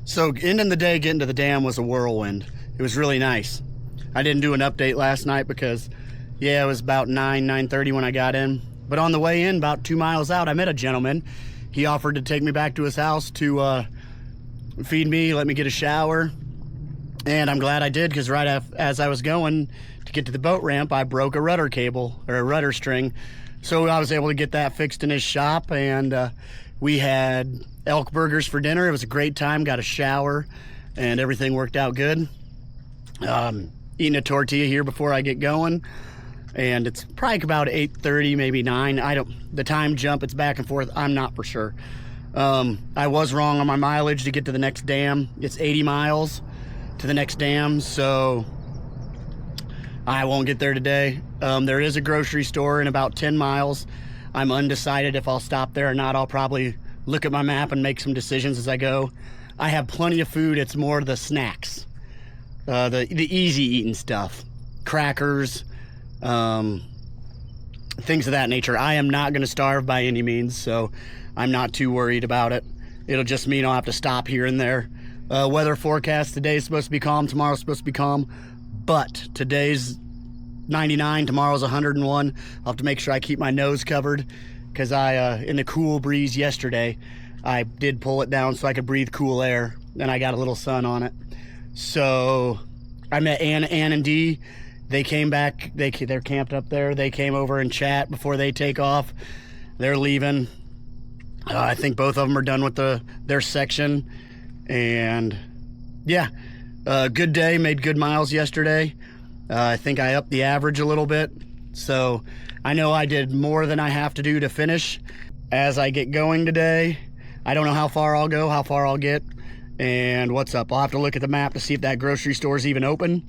So ending the day, getting to the dam was a whirlwind. It was really nice. I didn't do an update last night because, yeah, it was about 9:30 when I got in. But on the way in, about 2 miles out, I met a gentleman. He offered to take me back to his house to feed me, let me get a shower. And I'm glad I did, because as I was going to get to the boat ramp, I broke a rudder cable, or a rudder string. So I was able to get that fixed in his shop, and we had elk burgers for dinner. It was a great time, got a shower, and everything worked out good. Eating a tortilla here before I get going, and it's probably about 8:30, maybe 9. The time jump, it's back and forth, I'm not for sure. I was wrong on my mileage to get to the next dam. It's 80 miles to the next dam, so I won't get there today. There is a grocery store in about 10 miles. I'm undecided if I'll stop there or not. I'll probably look at my map and make some decisions as I go. I have plenty of food. It's more the snacks, the easy eating stuff, crackers, things of that nature. I am not going to starve by any means, so I'm not too worried about it. It'll just mean I'll have to stop here and there. Weather forecast, today is supposed to be calm, tomorrow's supposed to be calm, but today's 99, tomorrow's 101. I'll have to make sure I keep my nose covered, because in the cool breeze yesterday, I did pull it down so I could breathe cool air, and I got a little sun on it. So I met Ann and Dee. They came back, they're camped up there. They came over and chat before they take off. They're leaving. I think both of them are done with their section. And yeah, good day, made good miles yesterday. I think I upped the average a little bit. So I know I did more than I have to do to finish. As I get going today, I don't know how far I'll go, how far I'll get, and what's up. I'll have to look at the map to see if that grocery store is even open.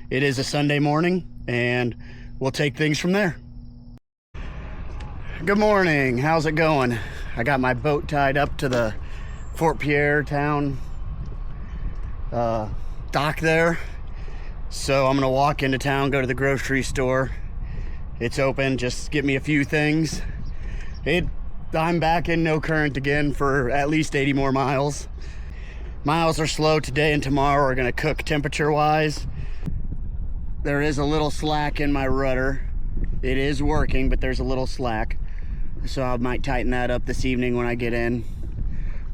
It is a Sunday morning, and we'll take things from there. Good morning, how's it going? I got my boat tied up to the Fort Pierre town dock there. So I'm gonna walk into town, go to the grocery store. It's open, just get me a few things. I'm back in no current again for at least 80 more miles. Miles are slow today and tomorrow are gonna cook temperature wise. There is a little slack in my rudder. It is working, but there's a little slack. So I might tighten that up this evening when I get in.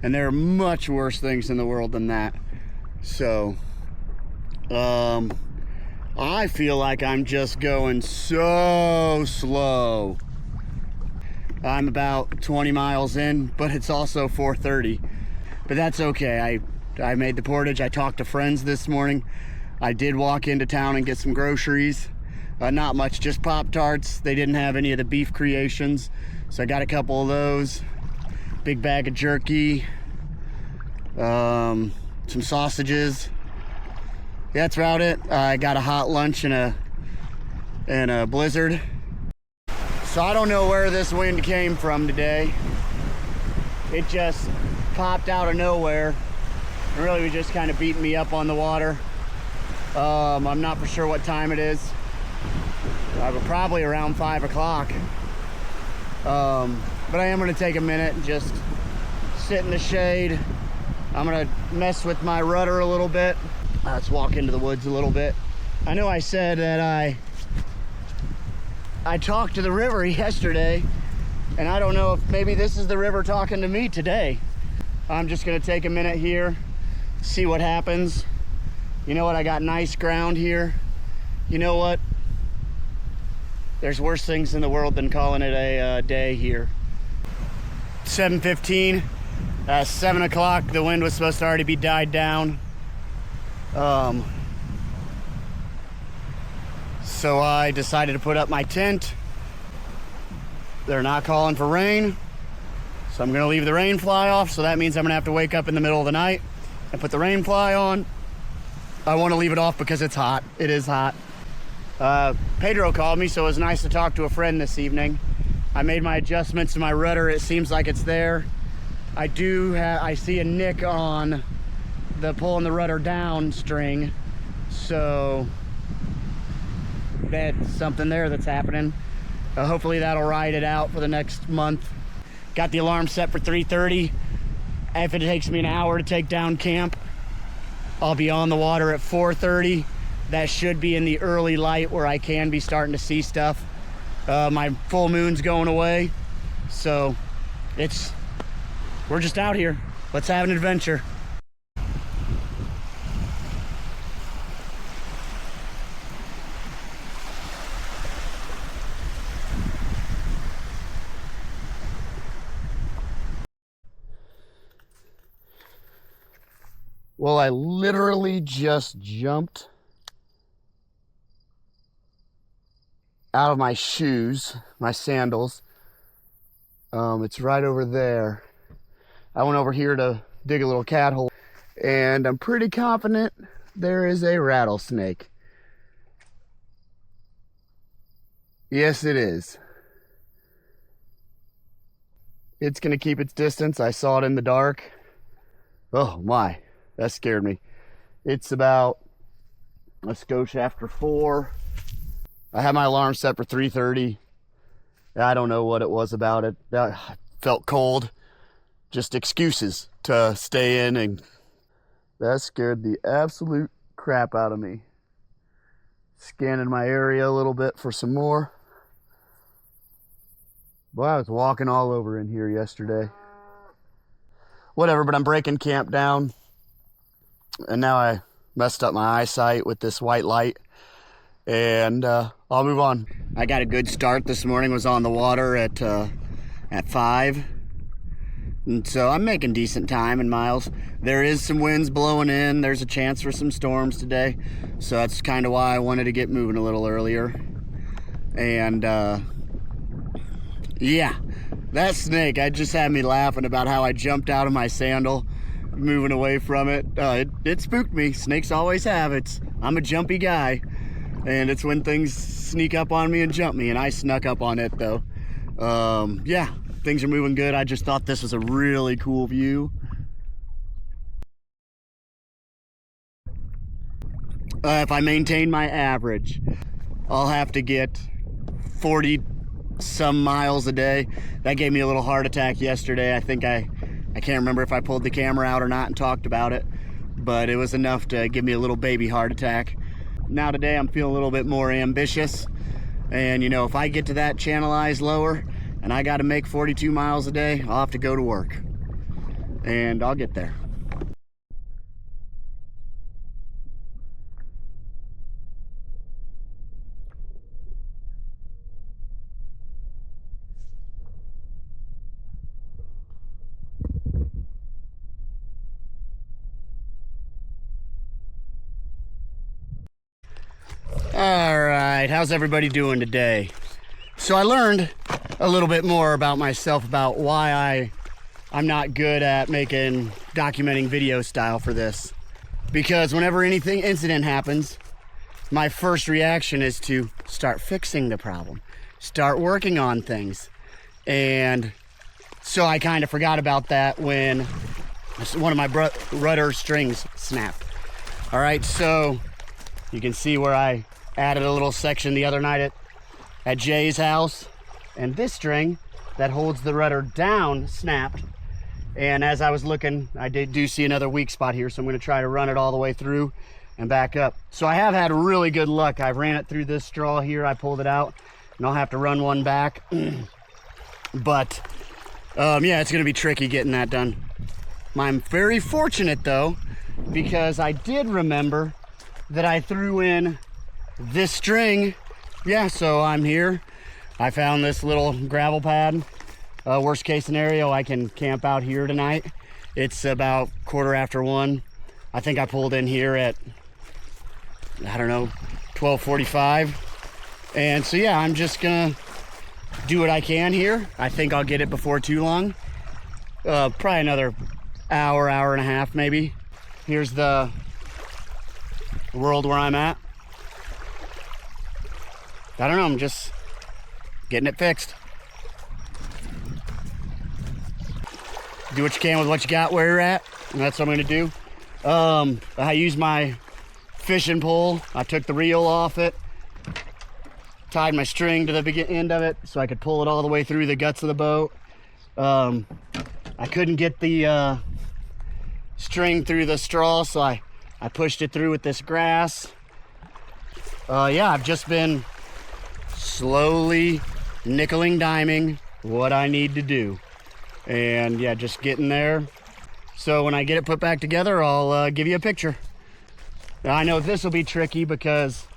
And there are much worse things in the world than that. So, I feel like I'm just going so slow. I'm about 20 miles in, but it's also 4:30. But that's okay. I made the portage. I talked to friends this morning. I did walk into town and get some groceries. Not much, just Pop-Tarts. They didn't have any of the beef creations, so I got a couple of those. Big bag of jerky. Some sausages. Yeah, that's about it. I got a hot lunch and a blizzard. So I don't know where this wind came from today. It just popped out of nowhere. It really was just kind of beating me up on the water. I'm not for sure what time it is. Probably around 5 o'clock. But I am going to take a minute and just sit in the shade. I'm going to mess with my rudder a little bit. Let's walk into the woods a little bit. I know I said that I talked to the river yesterday, and I don't know if maybe this is the river talking to me today. I'm just going to take a minute here, see what happens. You know what? I got nice ground here. You know what? There's worse things in the world than calling it a day here. 7:15, 7 o'clock. The wind was supposed to already be died down. So I decided to put up my tent. They're not calling for rain, so I'm gonna leave the rain fly off. So that means I'm gonna have to wake up in the middle of the night and put the rain fly on. I want to leave it off because it's hot. It is hot. Pedro called me, so it was nice to talk to a friend this evening. I made my adjustments to my rudder. It seems like it's there. I see a nick on the pulling the rudder down string, so that's something there that's happening. Hopefully that'll ride it out for the next month. Got the alarm set for 3:30. if it takes me an hour to take down camp, I'll be on the water at 4:30. That should be in the early light where I can be starting to see stuff. My full moon's going away, so we're just out here. Let's have an adventure. Well, I literally just jumped out of my shoes, my sandals. It's right over there. I went over here to dig a little cat hole, and I'm pretty confident there is a rattlesnake. Yes, it is. It's gonna keep its distance. I saw it in the dark. Oh my, that scared me. It's about a skosh after 4. I had my alarm set for 3:30. I don't know what it was about it. I felt cold. Just excuses to stay in, and that scared the absolute crap out of me. Scanning my area a little bit for some more. Boy, I was walking all over in here yesterday. Whatever, but I'm breaking camp down. And now I messed up my eyesight with this white light. And I'll move on. I got a good start this morning. Was on the water at 5. And so I'm making decent time in miles. There is some winds blowing in. There's a chance for some storms today. So that's kind of why I wanted to get moving a little earlier. And yeah, that snake, I just had me laughing about how I jumped out of my sandal, moving away from it. It spooked me. Snakes always have. I'm a jumpy guy. And it's when things sneak up on me and jump me, and I snuck up on it though. Yeah, things are moving good. I just thought this was a really cool view. If I maintain my average, I'll have to get 40 some miles a day. That gave me a little heart attack yesterday. I can't remember if I pulled the camera out or not and talked about it, but it was enough to give me a little baby heart attack. Now today I'm feeling a little bit more ambitious, and you know, if I get to that channelized lower and I got to make 42 miles a day, I'll have to go to work, and I'll get there. All right, how's everybody doing today? So I learned a little bit more about myself, about why I'm not good at documenting video style for this. Because whenever incident happens, my first reaction is to start fixing the problem, start working on things. And so I kind of forgot about that when one of my rudder strings snapped. All right, so you can see where I added a little section the other night at Jay's house, and this string that holds the rudder down snapped. And as I was looking, I do see another weak spot here, so I'm going to try to run it all the way through and back up. So I have had really good luck. I ran it through this straw here, I pulled it out, and I'll have to run one back. But yeah, it's going to be tricky getting that done. I'm very fortunate though, because I did remember that I threw in this string. Yeah, so I'm here. I found this little gravel pad. Worst case scenario, I can camp out here tonight. It's about 1:15. I think I pulled in here at, I don't know, 12:45. And so yeah, I'm just gonna do what I can here. I think I'll get it before too long. Probably another hour and a half maybe. Here's the world where I'm at. I don't know, I'm just getting it fixed. Do what you can with what you got where you're at, and that's what I'm gonna do. I used my fishing pole. I took the reel off it, tied my string to the end of it so I could pull it all the way through the guts of the boat. I couldn't get the string through the straw, so I pushed it through with this grass. Yeah, I've just been slowly nickeling diming what I need to do. And yeah, just getting there. So when I get it put back together, I'll give you a picture. Now, I know this will be tricky because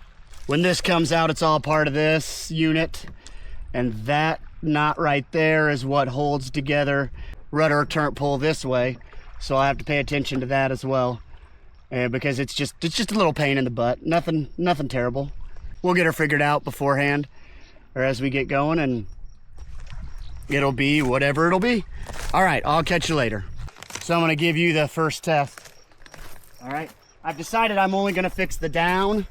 when this comes out, it's all part of this unit. And that knot right there is what holds together rudder turn pull this way. So I have to pay attention to that as well. And because it's just a little pain in the butt. Nothing terrible. We'll get her figured out beforehand or as we get going, and it'll be whatever it'll be. All right, I'll catch you later. So I'm gonna give you the first test. All right, I've decided I'm only gonna fix the down.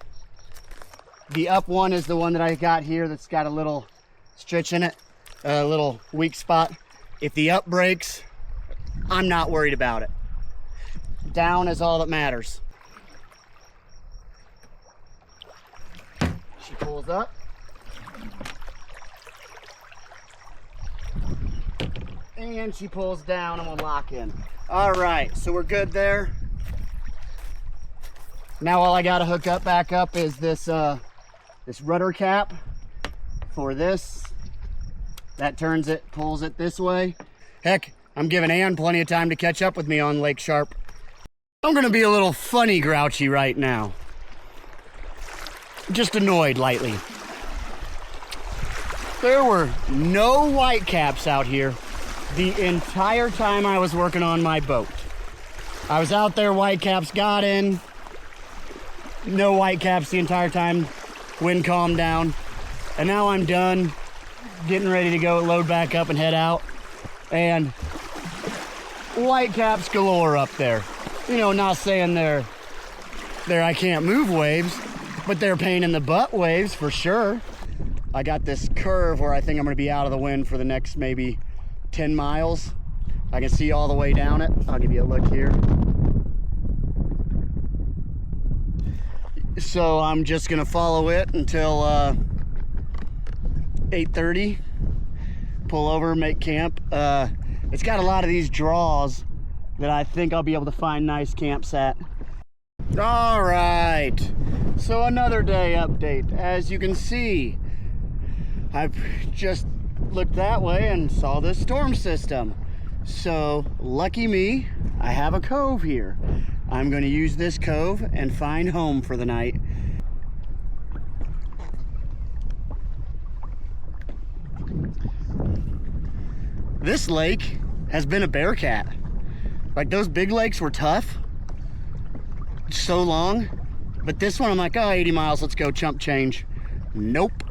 The up one is the one that I got here that's got a little stitch in it, a little weak spot. If the up breaks, I'm not worried about it. Down is all that matters. She pulls up. And she pulls down and we'll lock in. All right, so we're good there. Now all I gotta hook up back up is this this rudder cap for this. That turns it, pulls it this way. Heck, I'm giving Ann plenty of time to catch up with me on Lake Sharpe. I'm gonna be a little funny grouchy right now. Just annoyed lightly. There were no whitecaps out here the entire time I was working on my boat. I was out there, whitecaps got in. No whitecaps the entire time. Wind calmed down. And now I'm done, getting ready to go load back up and head out. And whitecaps galore up there. You know, not saying they're I can't move waves, but they're pain in the butt waves for sure. I got this curve where I think I'm gonna be out of the wind for the next maybe 10 miles. I can see all the way down it. I'll give you a look here. So I'm just gonna follow it until 8:30. Pull over, make camp. It's got a lot of these draws that I think I'll be able to find nice camps at. All right, so another day update. As you can see, I've just looked that way and saw this storm system. So lucky me, I have a cove here. I'm going to use this cove and find home for the night. This lake has been a bearcat. Like, those big lakes were tough, so long, but this one I'm like, oh, 80 miles, let's go chump change. Nope.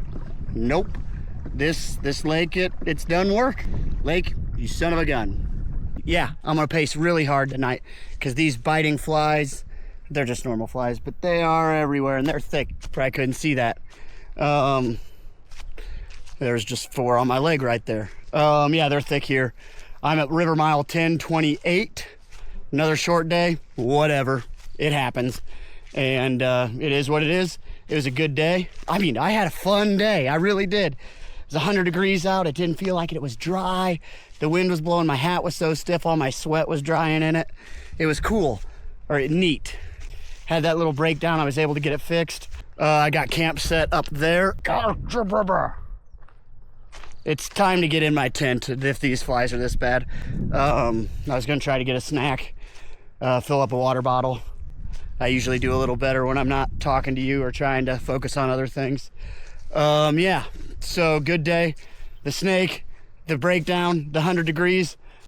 This lake, it's done work. Lake, you son of a gun. Yeah, I'm gonna pace really hard tonight because these biting flies, they're just normal flies, but they are everywhere and they're thick. Probably couldn't see that. There's just 4 on my leg right there. Yeah, they're thick here. I'm at river mile 1028. Another short day, whatever, it happens. And it is what it is. It was a good day. I mean, I had a fun day, I really did. It was 100 degrees out, it didn't feel like it was dry. The wind was blowing, my hat was so stiff, all my sweat was drying in it. It was cool, or neat. Had that little breakdown, I was able to get it fixed. I got camp set up there. It's time to get in my tent if these flies are this bad. I was gonna try to get a snack, fill up a water bottle. I usually do a little better when I'm not talking to you or trying to focus on other things. Yeah, so good day. The snake, the breakdown, the 100 degrees,